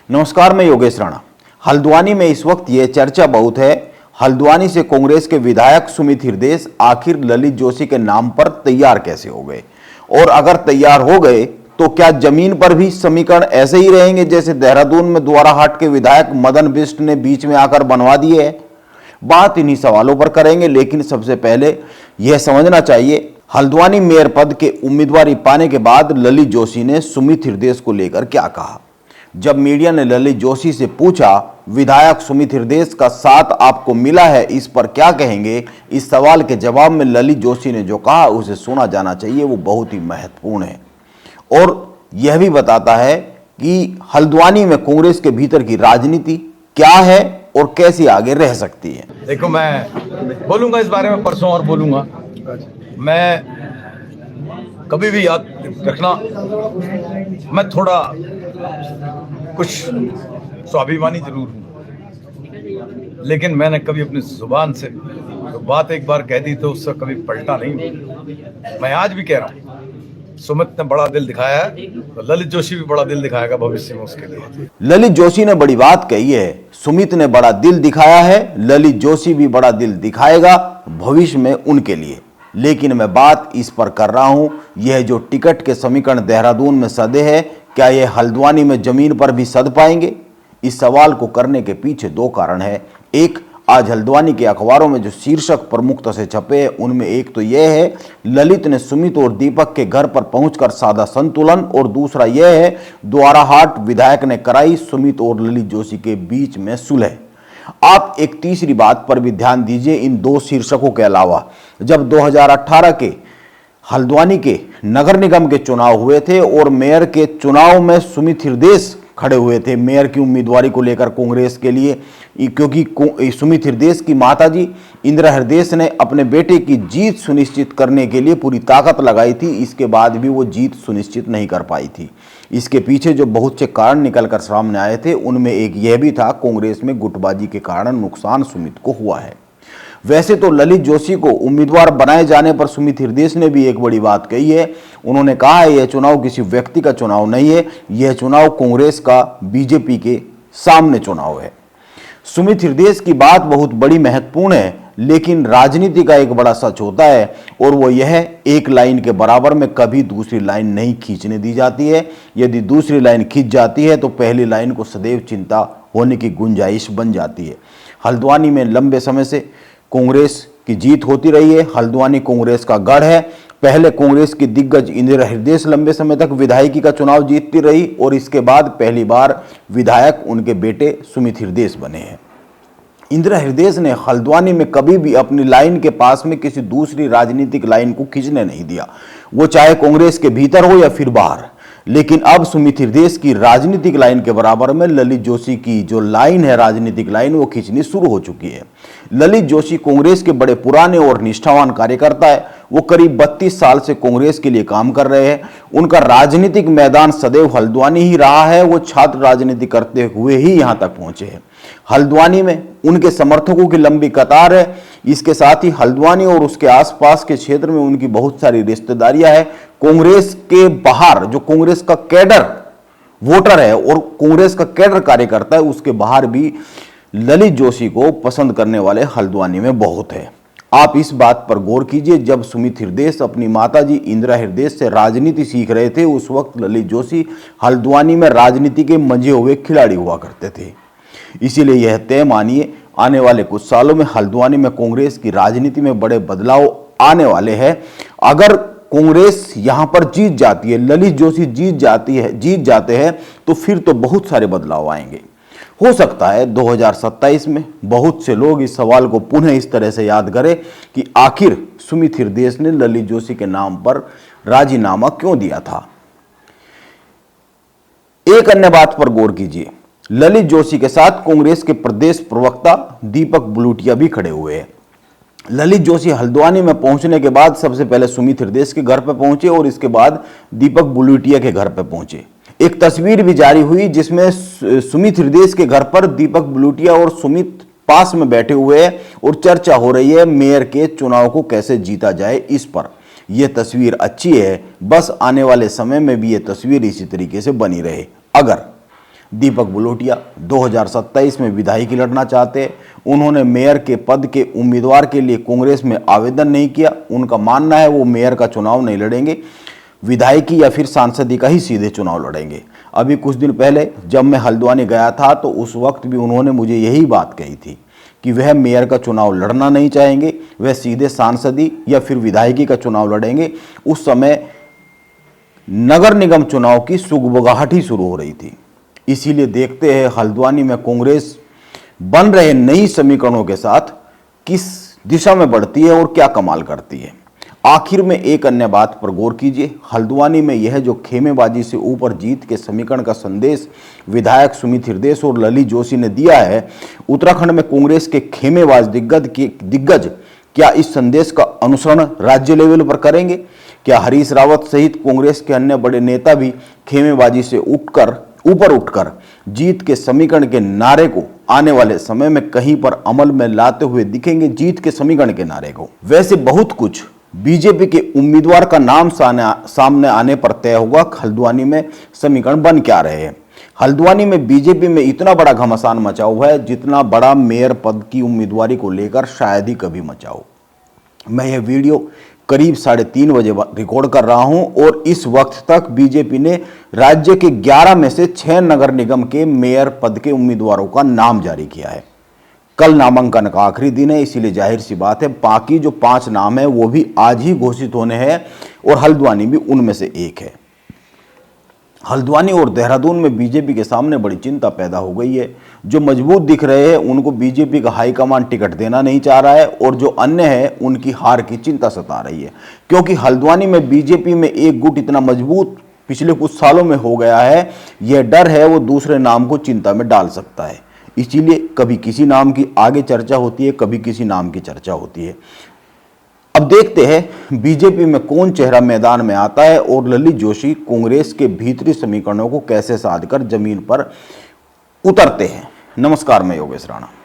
नमस्कार, मैं योगेश राणा। हल्द्वानी में इस वक्त ये चर्चा बहुत है, हल्द्वानी से कांग्रेस के विधायक सुमित हृदयेश आखिर ललित जोशी के नाम पर तैयार कैसे हो गए, और अगर तैयार हो गए तो क्या जमीन पर भी समीकरण ऐसे ही रहेंगे जैसे देहरादून में द्वाराहाट के विधायक मदन बिष्ट ने बीच में आकर बनवा दिए है। बात इन्हीं सवालों पर करेंगे, लेकिन सबसे पहले यह समझना चाहिए हल्द्वानी मेयर पद के उम्मीदवारी पाने के बाद ललित जोशी ने सुमित हृदयेश को लेकर क्या कहा। जब मीडिया ने ललित जोशी से पूछा विधायक सुमित हृदयेश का साथ आपको मिला है, इस पर क्या कहेंगे, इस सवाल के जवाब में ललित जोशी ने जो कहा उसे सुना जाना चाहिए। वो बहुत ही महत्वपूर्ण है और यह भी बताता है कि हल्द्वानी में कांग्रेस के भीतर की राजनीति क्या है और कैसे आगे रह सकती है। देखो, मैं बोलूंगा इस बारे में परसों और बोलूंगा। मैं कभी भी याद रखना, मैं थोड़ा कुछ स्वाभिमानी जरूर हूँ, लेकिन मैंने कभी अपनी जुबान से तो बात एक बार कह दी तो उससे कभी पलटा नहीं। मैं आज भी कह रहा हूँ, सुमित ने बड़ा दिल दिखाया है तो ललित जोशी भी बड़ा दिल दिखाएगा भविष्य में उसके लिए। ललित जोशी ने बड़ी बात कही है, सुमित ने बड़ा दिल दिखाया है, ललित जोशी भी बड़ा दिल दिखाएगा भविष्य में उनके लिए। लेकिन मैं बात इस पर कर रहा हूं, यह जो टिकट के समीकरण देहरादून में सदे हैं, क्या यह हल्द्वानी में जमीन पर भी सद पाएंगे? इस सवाल को करने के पीछे दो कारण है। एक, आज हल्द्वानी के अखबारों में जो शीर्षक प्रमुखता से छपे हैं उनमें एक तो यह है ललित ने सुमित और दीपक के घर पर पहुंचकर साधा संतुलन, और दूसरा यह है द्वाराहाट विधायक ने कराई सुमित और ललित जोशी के बीच में सुलह। आप एक तीसरी बात पर भी ध्यान दीजिए, इन दो शीर्षकों के अलावा जब 2018 के हल्द्वानी के नगर निगम के चुनाव हुए थे और मेयर के चुनाव में सुमित हृदयेश खड़े हुए थे मेयर की उम्मीदवारी को लेकर कांग्रेस के लिए, क्योंकि सुमित हृदयेश की माताजी इंदिरा हृदयेश ने अपने बेटे की जीत सुनिश्चित करने के लिए पूरी ताकत लगाई थी। इसके बाद भी वो जीत सुनिश्चित नहीं कर पाई थी। इसके पीछे जो बहुत से कारण निकलकर सामने आए थे उनमें एक यह भी था, कांग्रेस में गुटबाजी के कारण नुकसान सुमित को हुआ है। वैसे तो ललित जोशी को उम्मीदवार बनाए जाने पर सुमित हृदयेश ने भी एक बड़ी बात कही है। उन्होंने कहा है यह चुनाव किसी व्यक्ति का चुनाव नहीं है, यह चुनाव कांग्रेस का बीजेपी के सामने चुनाव है। सुमित हृदयेश की बात बहुत बड़ी महत्वपूर्ण है, लेकिन राजनीति का एक बड़ा सच होता है और वो यह एक लाइन के बराबर में कभी दूसरी लाइन नहीं खींचने दी जाती है। यदि दूसरी लाइन खींच जाती है तो पहली लाइन को सदैव चिंता होने की गुंजाइश बन जाती है। हल्द्वानी में लंबे समय से कांग्रेस की जीत होती रही है। हल्द्वानी कांग्रेस का गढ़ है। पहले कांग्रेस की दिग्गज इंदिरा हृदयेश लंबे समय तक विधायकी का चुनाव जीतती रही और इसके बाद पहली बार विधायक उनके बेटे सुमित हृदयेश बने हैं। इंदिरा हृदयेश ने हल्द्वानी में कभी भी अपनी लाइन के पास में किसी दूसरी राजनीतिक लाइन को खींचने नहीं दिया, वो चाहे कांग्रेस के भीतर हो या फिर बाहर। लेकिन अब सुमित हृदयेश की राजनीतिक लाइन के बराबर में ललित जोशी की जो लाइन है, राजनीतिक लाइन, वो खींचनी शुरू हो चुकी है। ललित जोशी कांग्रेस के बड़े पुराने और निष्ठावान कार्यकर्ता है। वो करीब 32 साल से कांग्रेस के लिए काम कर रहे हैं। उनका राजनीतिक मैदान सदैव हल्द्वानी ही रहा है। वो छात्र राजनीति करते हुए ही यहां तक पहुंचे हैं। हल्द्वानी में उनके समर्थकों की लंबी कतार है। इसके साथ ही हल्द्वानी और उसके आसपास के क्षेत्र में उनकी बहुत सारी रिश्तेदारियां हैं। कांग्रेस के बाहर जो कांग्रेस का कैडर वोटर है और कांग्रेस का कैडर कार्यकर्ता है, उसके बाहर भी ललित जोशी को पसंद करने वाले हल्द्वानी में बहुत है। आप इस बात पर गौर कीजिए, जब सुमित हृदयेश अपनी माताजी इंदिरा हृदयेश से राजनीति सीख रहे थे उस वक्त ललित जोशी हल्द्वानी में राजनीति के मंजे हुए खिलाड़ी हुआ करते थे। इसीलिए यह तय मानिए आने वाले कुछ सालों में हल्द्वानी में कांग्रेस की राजनीति में बड़े बदलाव आने वाले हैं। अगर कांग्रेस यहां पर जीत जाती है, ललित जोशी जीत जाते हैं तो फिर तो बहुत सारे बदलाव आएंगे। हो सकता है 2027 में बहुत से लोग इस सवाल को पुनः इस तरह से याद करें कि आखिर सुमित हृदयेश ने ललित जोशी के नाम पर राजीनामा क्यों दिया था। एक अन्य बात पर गौर कीजिए, ललित जोशी के साथ कांग्रेस के प्रदेश प्रवक्ता दीपक बुलूटिया भी खड़े हुए हैं। ललित जोशी हल्द्वानी में पहुंचने के बाद सबसे पहले सुमित हृदयेश के घर पर पहुंचे और इसके बाद दीपक बुलूटिया के घर पर पहुंचे। एक तस्वीर भी जारी हुई जिसमें सुमित हृदयेश के घर पर दीपक बुलूटिया और सुमित पास में बैठे हुए हैं और चर्चा हो रही है मेयर के चुनाव को कैसे जीता जाए इस पर। यह तस्वीर अच्छी है, बस आने वाले समय में भी यह तस्वीर इसी तरीके से बनी रहे। अगर दीपक बुलोटिया 2027 में विधायकी लड़ना चाहते हैं। उन्होंने मेयर के पद के उम्मीदवार के लिए कांग्रेस में आवेदन नहीं किया। उनका मानना है वो मेयर का चुनाव नहीं लड़ेंगे, विधायकी या फिर सांसदी का ही सीधे चुनाव लड़ेंगे। अभी कुछ दिन पहले जब मैं हल्द्वानी गया था तो उस वक्त भी उन्होंने मुझे यही बात कही थी कि वह मेयर का चुनाव लड़ना नहीं चाहेंगे, वह सीधे सांसदी या फिर विधायकी का चुनाव लड़ेंगे। उस समय नगर निगम चुनाव की सुगबुगाहट ही शुरू हो रही थी। इसीलिए देखते हैं हल्द्वानी में कांग्रेस बन रहे नई समीकरणों के साथ किस दिशा में बढ़ती है और क्या कमाल करती है। आखिर में एक अन्य बात पर गौर कीजिए, हल्द्वानी में यह जो खेमेबाजी से ऊपर जीत के समीकरण का संदेश विधायक सुमित हृदय और ललित जोशी ने दिया है, उत्तराखंड में कांग्रेस के खेमेबाज दिग्गज क्या इस संदेश का अनुसरण राज्य लेवल पर करेंगे? क्या हरीश रावत सहित कांग्रेस के अन्य बड़े नेता भी खेमेबाजी से ऊपर उठकर जीत के समीकरण के नारे को आने वाले समय में कहीं पर अमल में लाते हुए दिखेंगे? जीत के समीकरण के नारे को वैसे बहुत कुछ बीजेपी के उम्मीदवार का नाम सामने आने पर तय होगा हल्द्वानी में समीकरण बन क्या रहे हैं। हल्द्वानी में बीजेपी में इतना बड़ा घमासान मचा हुआ है जितना बड़ा मेयर पद की उम्मीदवारी को लेकर शायद ही कभी मचा हो। मैं यह वीडियो करीब 3:30 बजे रिकॉर्ड कर रहा हूं और इस वक्त तक बीजेपी ने राज्य के 11 में से 6 नगर निगम के मेयर पद के उम्मीदवारों का नाम जारी किया है। कल नामांकन का आखिरी दिन है, इसीलिए जाहिर सी बात है बाकी जो 5 नाम है वो भी आज ही घोषित होने हैं और हल्द्वानी भी उनमें से एक है। हल्द्वानी और देहरादून में बीजेपी के सामने बड़ी चिंता पैदा हो गई है। जो मजबूत दिख रहे हैं उनको बीजेपी का हाईकमान टिकट देना नहीं चाह रहा है और जो अन्य है उनकी हार की चिंता सता रही है, क्योंकि हल्द्वानी में बीजेपी में एक गुट इतना मजबूत पिछले कुछ सालों में हो गया है, यह डर है वो दूसरे नाम को चिंता में डाल सकता है। इसीलिए कभी किसी नाम की आगे चर्चा होती है, कभी किसी नाम की चर्चा होती है। अब देखते हैं बीजेपी में कौन चेहरा मैदान में आता है और ललित जोशी कांग्रेस के भीतरी समीकरणों को कैसे साधकर जमीन पर उतरते हैं। नमस्कार, मैं योगेश राणा।